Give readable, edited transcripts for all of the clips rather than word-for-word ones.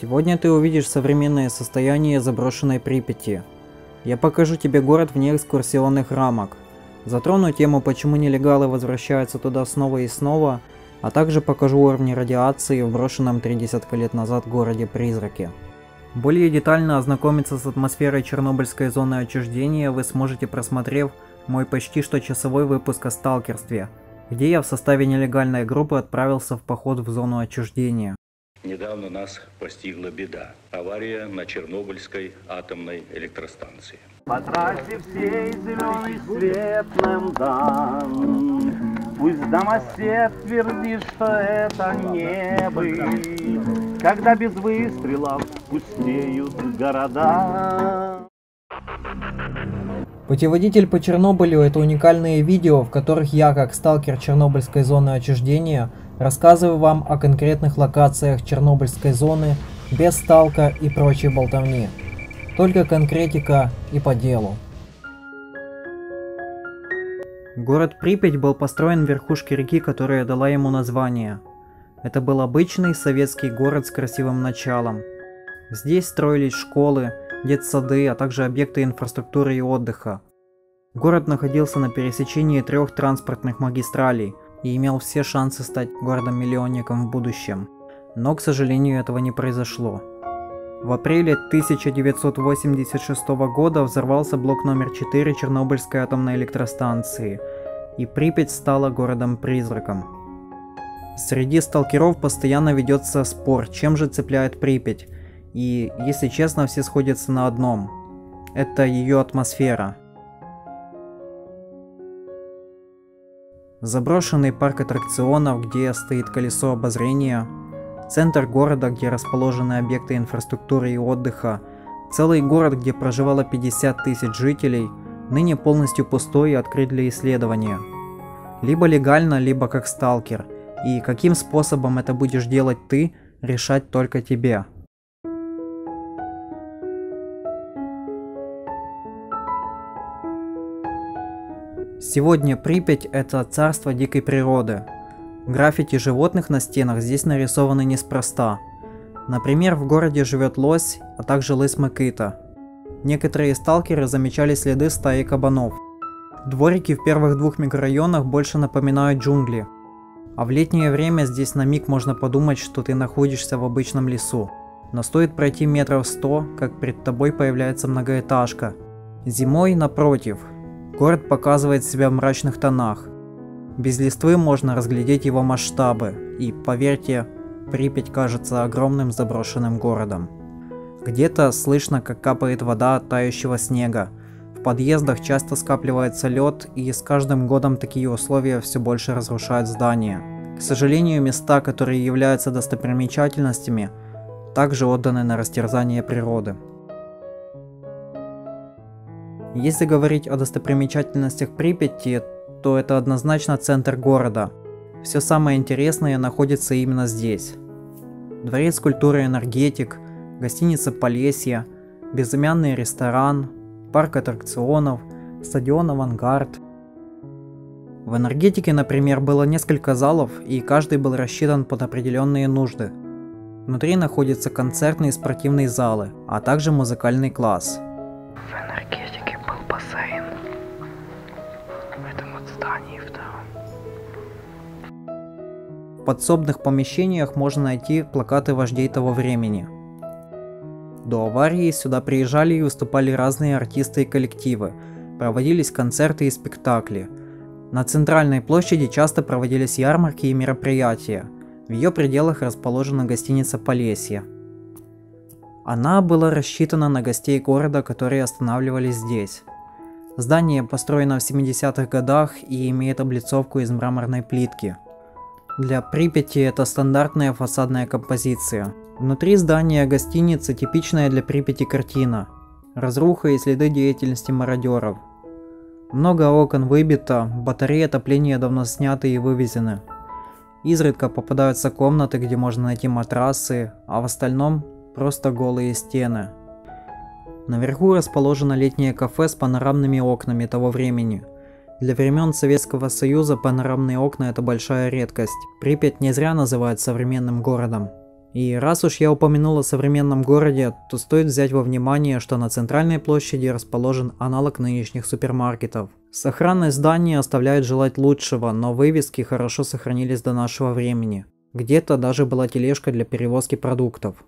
Сегодня ты увидишь современное состояние заброшенной Припяти. Я покажу тебе город вне экскурсионных рамок. Затрону тему, почему нелегалы возвращаются туда снова и снова, а также покажу уровни радиации в брошенном 30 лет назад городе-призраке. Более детально ознакомиться с атмосферой Чернобыльской зоны отчуждения вы сможете, просмотрев мой почти что часовой выпуск о сталкерстве, где я в составе нелегальной группы отправился в поход в зону отчуждения. Недавно нас постигла беда. Авария на Чернобыльской атомной электростанции. По трассе всей зеленый свет нам дан. Пусть домосед твердит, что это не быть, когда без выстрелов пустеют города. Путеводитель по Чернобылю — это уникальные видео, в которых я, как сталкер Чернобыльской зоны отчуждения, рассказываю вам о конкретных локациях Чернобыльской зоны без сталка и прочей болтовни. Только конкретика и по делу. Город Припять был построен в верхушке реки, которая дала ему название. Это был обычный советский город с красивым началом. Здесь строились школы, детсады, а также объекты инфраструктуры и отдыха. Город находился на пересечении 3 транспортных магистралей и имел все шансы стать городом-миллионником в будущем. Но, к сожалению, этого не произошло. В апреле 1986 года взорвался блок номер 4 Чернобыльской атомной электростанции, и Припять стала городом-призраком. Среди сталкеров постоянно ведется спор, чем же цепляет Припять, и, если честно, все сходятся на одном – это ее атмосфера. Заброшенный парк аттракционов, где стоит колесо обозрения, центр города, где расположены объекты инфраструктуры и отдыха, целый город, где проживало 50 тысяч жителей, ныне полностью пустой и открыт для исследования. Либо легально, либо как сталкер, и каким способом это будешь делать ты, решать только тебе. Сегодня Припять – это царство дикой природы. Граффити животных на стенах здесь нарисованы неспроста. Например, в городе живет лось, а также лыс-мыкыта. Некоторые сталкеры замечали следы стаи кабанов. Дворики в первых 2 микрорайонах больше напоминают джунгли. А в летнее время здесь на миг можно подумать, что ты находишься в обычном лесу. Но стоит пройти метров 100, как перед тобой появляется многоэтажка. Зимой, напротив, город показывает себя в мрачных тонах. Без листвы можно разглядеть его масштабы, и, поверьте, Припять кажется огромным заброшенным городом. Где-то слышно, как капает вода от тающего снега. В подъездах часто скапливается лед, и с каждым годом такие условия все больше разрушают здания. К сожалению, места, которые являются достопримечательностями, также отданы на растерзание природы. Если говорить о достопримечательностях Припяти, то это однозначно центр города. Все самое интересное находится именно здесь. Дворец культуры «Энергетик», гостиница «Полесье», безымянный ресторан, парк аттракционов, стадион «Авангард». В «Энергетике», например, было несколько залов, и каждый был рассчитан под определенные нужды. Внутри находятся концертные и спортивные залы, а также музыкальный класс. В «Энергетике» был бассейн. В этом вот здании втором. В подсобных помещениях можно найти плакаты вождей того времени. До аварии сюда приезжали и выступали разные артисты и коллективы, проводились концерты и спектакли. На центральной площади часто проводились ярмарки и мероприятия. В ее пределах расположена гостиница «Полесье». Она была рассчитана на гостей города, которые останавливались здесь. Здание построено в 70-х годах и имеет облицовку из мраморной плитки. Для Припяти это стандартная фасадная композиция. Внутри здания гостиницы типичная для Припяти картина. Разруха и следы деятельности мародеров. Много окон выбито, батареи отопления давно сняты и вывезены. Изредка попадаются комнаты, где можно найти матрасы, а в остальном просто голые стены. Наверху расположено летнее кафе с панорамными окнами того времени. Для времен Советского Союза панорамные окна – это большая редкость. Припять не зря называют современным городом. И раз уж я упомянул о современном городе, то стоит взять во внимание, что на центральной площади расположен аналог нынешних супермаркетов. Сохранность здания оставляет желать лучшего, но вывески хорошо сохранились до нашего времени. Где-то даже была тележка для перевозки продуктов.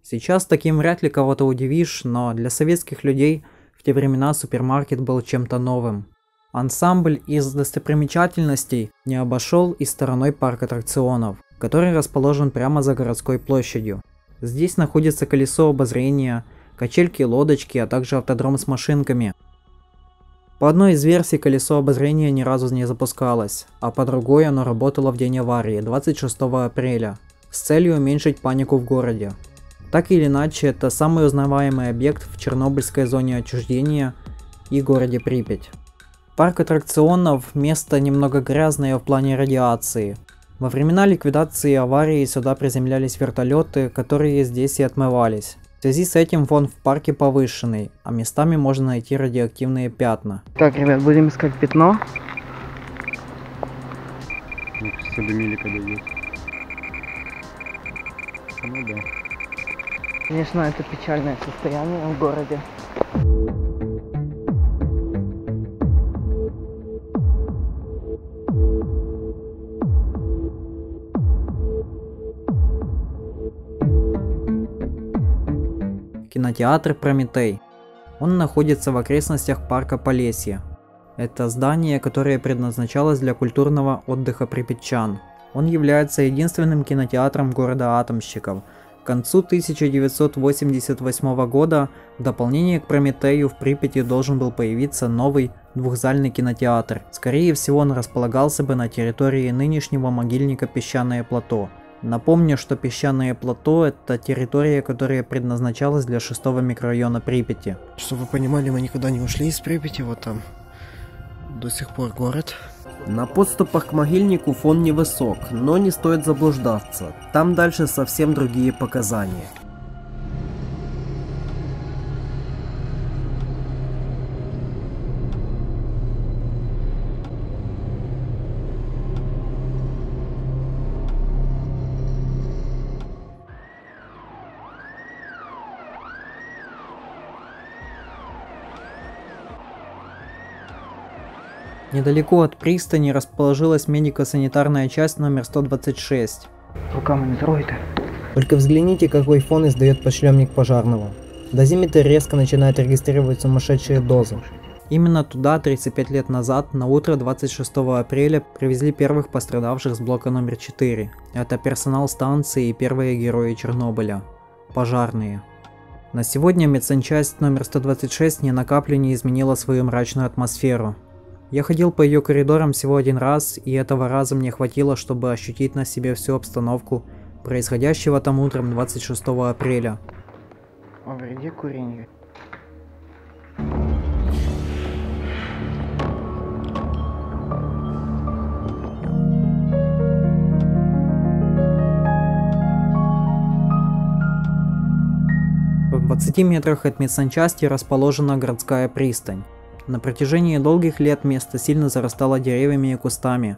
Сейчас таким вряд ли кого-то удивишь, но для советских людей в те времена супермаркет был чем-то новым. Ансамбль из достопримечательностей не обошел и стороной парк аттракционов, который расположен прямо за городской площадью. Здесь находится колесо обозрения, качельки-лодочки, а также автодром с машинками. По одной из версий колесо обозрения ни разу не запускалось, а по другой оно работало в день аварии, 26 апреля, с целью уменьшить панику в городе. Так или иначе, это самый узнаваемый объект в Чернобыльской зоне отчуждения и городе Припять. Парк аттракционов – место немного грязное в плане радиации. Во времена ликвидации аварии сюда приземлялись вертолеты, которые здесь и отмывались. В связи с этим фон в парке повышенный, а местами можно найти радиоактивные пятна. Так, ребят, будем искать пятно. Ну, все до милика дойдет. Ну да. Конечно, это печальное состояние в городе. Кинотеатр «Прометей». Он находится в окрестностях парка Полесье. Это здание, которое предназначалось для культурного отдыха припятчан. Он является единственным кинотеатром города Атомщиков. К концу 1988 года в дополнение к «Прометею» в Припяти должен был появиться новый двухзальный кинотеатр. Скорее всего, он располагался бы на территории нынешнего могильника Песчаное плато. Напомню, что Песчаное плато – это территория, которая предназначалась для 6-го микрорайона Припяти. Чтобы вы понимали, мы никуда не ушли из Припяти, вот там до сих пор город. На подступах к могильнику фон невысок, но не стоит заблуждаться. Там дальше совсем другие показания. Недалеко от пристани расположилась медико-санитарная часть номер 126. Руками не трогайте. Только взгляните, какой фон издает подшлемник пожарного. Дозиметр резко начинает регистрировать сумасшедшие дозы. Именно туда 35 лет назад, на утро 26 апреля, привезли первых пострадавших с блока номер 4. Это персонал станции и первые герои Чернобыля. Пожарные. На сегодня медсанчасть номер 126 ни на каплю не изменила свою мрачную атмосферу. Я ходил по ее коридорам всего один раз, и этого раза мне хватило, чтобы ощутить на себе всю обстановку происходящего там утром 26 апреля. О вреде курения. В 20 метрах от медсанчасти расположена городская пристань. На протяжении долгих лет место сильно зарастало деревьями и кустами,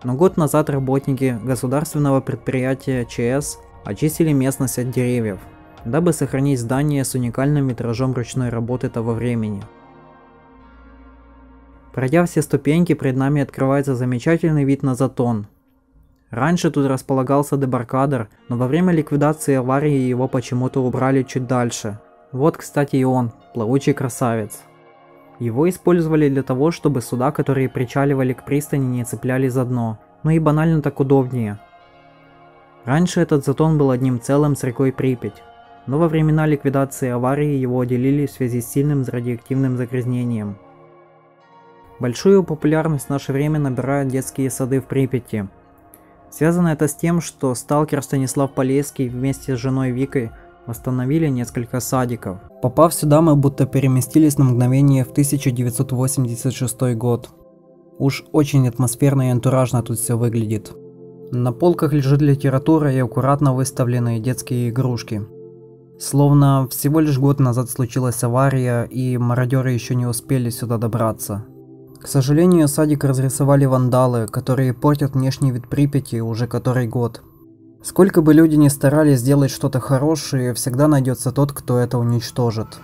но год назад работники государственного предприятия ЧС очистили местность от деревьев, дабы сохранить здание с уникальным витражом ручной работы того времени. Пройдя все ступеньки, перед нами открывается замечательный вид на Затон. Раньше тут располагался дебаркадер, но во время ликвидации аварии его почему-то убрали чуть дальше. Вот, кстати, и он, плавучий красавец. Его использовали для того, чтобы суда, которые причаливали к пристани, не цеплялись за дно, но и банально так удобнее. Раньше этот затон был одним целым с рекой Припять, но во времена ликвидации аварии его отделили в связи с сильным радиоактивным загрязнением. Большую популярность в наше время набирают детские сады в Припяти. Связано это с тем, что сталкер Станислав Полесский вместе с женой Викой восстановили несколько садиков. Попав сюда, мы будто переместились на мгновение в 1986 год. Уж очень атмосферно и антуражно тут все выглядит. На полках лежит литература и аккуратно выставленные детские игрушки. Словно всего лишь год назад случилась авария, и мародеры еще не успели сюда добраться. К сожалению, садик разрисовали вандалы, которые портят внешний вид Припяти уже который год. Сколько бы люди ни старались сделать что-то хорошее, всегда найдется тот, кто это уничтожит.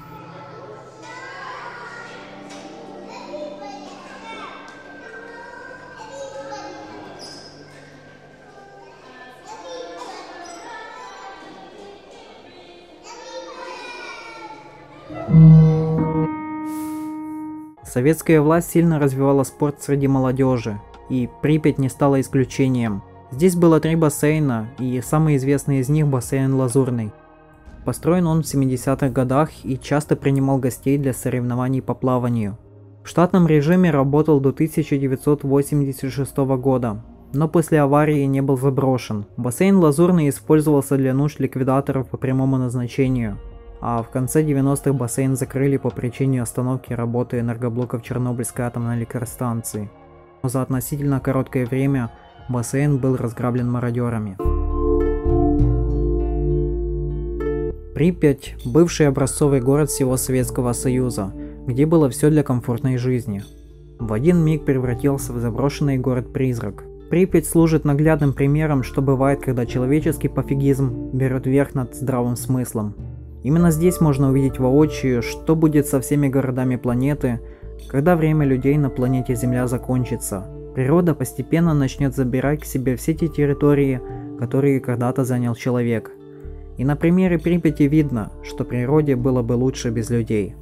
Советская власть сильно развивала спорт среди молодежи, и Припять не стала исключением. Здесь было 3 бассейна, и самый известный из них бассейн Лазурный. Построен он в 70-х годах и часто принимал гостей для соревнований по плаванию. В штатном режиме работал до 1986 года, но после аварии не был заброшен. Бассейн Лазурный использовался для нужд ликвидаторов по прямому назначению, а в конце 90-х бассейн закрыли по причине остановки работы энергоблоков Чернобыльской атомной электростанции. Но за относительно короткое время бассейн был разграблен мародерами. Припять – бывший образцовый город всего Советского Союза, где было все для комфортной жизни. В один миг превратился в заброшенный город-призрак. Припять служит наглядным примером, что бывает, когда человеческий пофигизм берет верх над здравым смыслом. Именно здесь можно увидеть воочию, что будет со всеми городами планеты, когда время людей на планете Земля закончится. Природа постепенно начнет забирать к себе все те территории, которые когда-то занял человек. И на примере Припяти видно, что природе было бы лучше без людей.